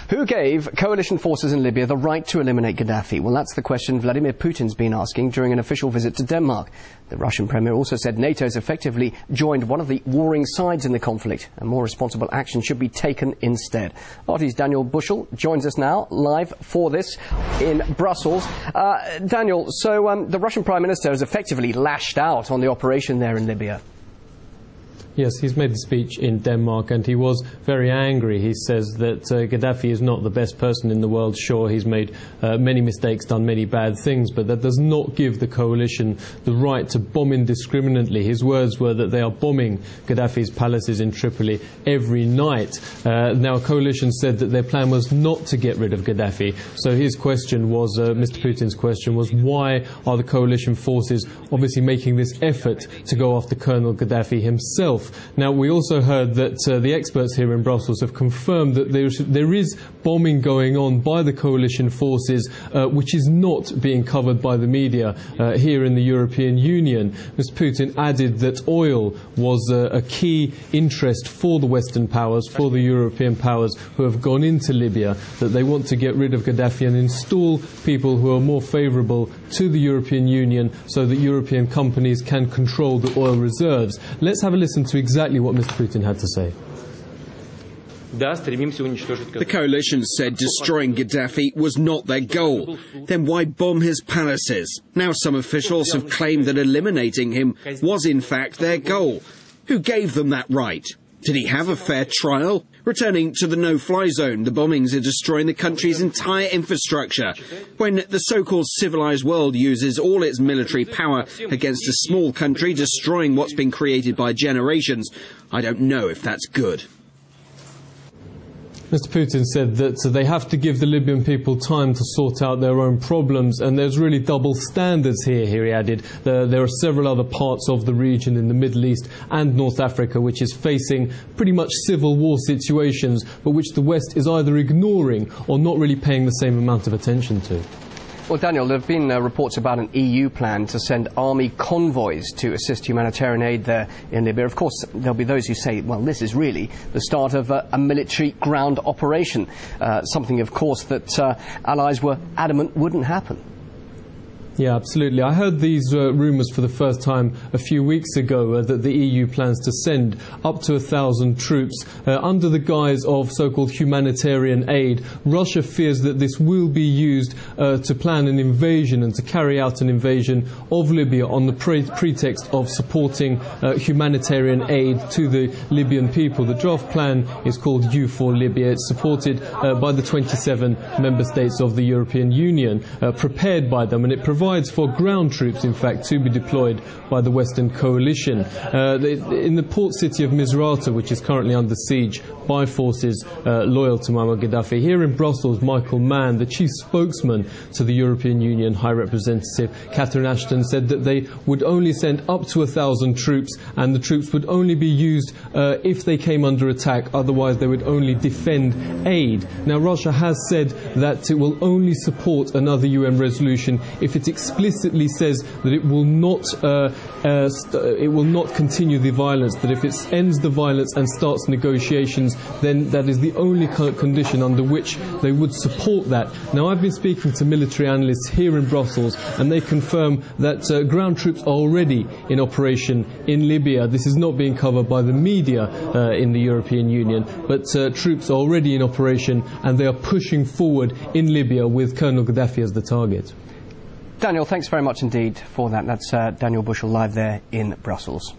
Who gave coalition forces in Libya the right to eliminate Gaddafi? Well, that's the question Vladimir Putin's been asking during an official visit to Denmark. The Russian premier also said NATO has effectively joined one of the warring sides in the conflict, and more responsible action should be taken instead. RT's Daniel Bushell joins us now, live for this in Brussels. Daniel, so the Russian Prime Minister has effectively lashed out on the operation there in Libya. Yes, he's made the speech in Denmark and he was very angry. He says that Gaddafi is not the best person in the world. Sure, he's made many mistakes, done many bad things, but that does not give the coalition the right to bomb indiscriminately. His words were that they are bombing Gaddafi's palaces in Tripoli every night. Now, coalition said that their plan was not to get rid of Gaddafi. So his question was, Mr. Putin's question was, why are the coalition forces obviously making this effort to go after Colonel Gaddafi himself? Now, we also heard that the experts here in Brussels have confirmed that there is bombing going on by the coalition forces, which is not being covered by the media here in the European Union. Mr. Putin added that oil was a key interest for the Western powers, for the European powers who have gone into Libya, that they want to get rid of Gaddafi and install people who are more favourable to the European Union so that European companies can control the oil reserves. Let's have a listen to exactly what Mr. Putin had to say. The coalition said destroying Gaddafi was not their goal. Then why bomb his palaces? Now some officials have claimed that eliminating him was in fact their goal. Who gave them that right? Did he have a fair trial? Returning to the no-fly zone, the bombings are destroying the country's entire infrastructure. When the so-called civilized world uses all its military power against a small country, destroying what's been created by generations, I don't know if that's good. Mr. Putin said that they have to give the Libyan people time to sort out their own problems, and there's really double standards here, he added. There are several other parts of the region in the Middle East and North Africa which is facing pretty much civil war situations, but which the West is either ignoring or not really paying the same amount of attention to. Well, Daniel, there have been reports about an EU plan to send army convoys to assist humanitarian aid there in Libya. Of course, there'll be those who say, well, this is really the start of a military ground operation, something, of course, that allies were adamant wouldn't happen. Yeah, absolutely. I heard these rumours for the first time a few weeks ago that the EU plans to send up to 1,000 troops under the guise of so-called humanitarian aid. Russia fears that this will be used to plan an invasion and to carry out an invasion of Libya on the pretext of supporting humanitarian aid to the Libyan people. The draft plan is called U4Libya. It's supported by the 27 member states of the European Union, prepared by them, and it provides for ground troops, in fact, to be deployed by the Western coalition. In the port city of Misrata, which is currently under siege by forces loyal to Muammar Gaddafi, here in Brussels, Michael Mann, the chief spokesman to the European Union High Representative Catherine Ashton, said that they would only send up to 1,000 troops, and the troops would only be used if they came under attack. Otherwise, they would only defend aid. Now, Russia has said that it will only support another UN resolution if it explicitly says that it will not continue the violence, that if it ends the violence and starts negotiations, then that is the only condition under which they would support that. Now, I've been speaking to military analysts here in Brussels, and they confirm that ground troops are already in operation in Libya. This is not being covered by the media in the European Union, but troops are already in operation, and they are pushing forward in Libya with Colonel Gaddafi as the target. Daniel, thanks very much indeed for that. That's Daniel Bushell live there in Brussels.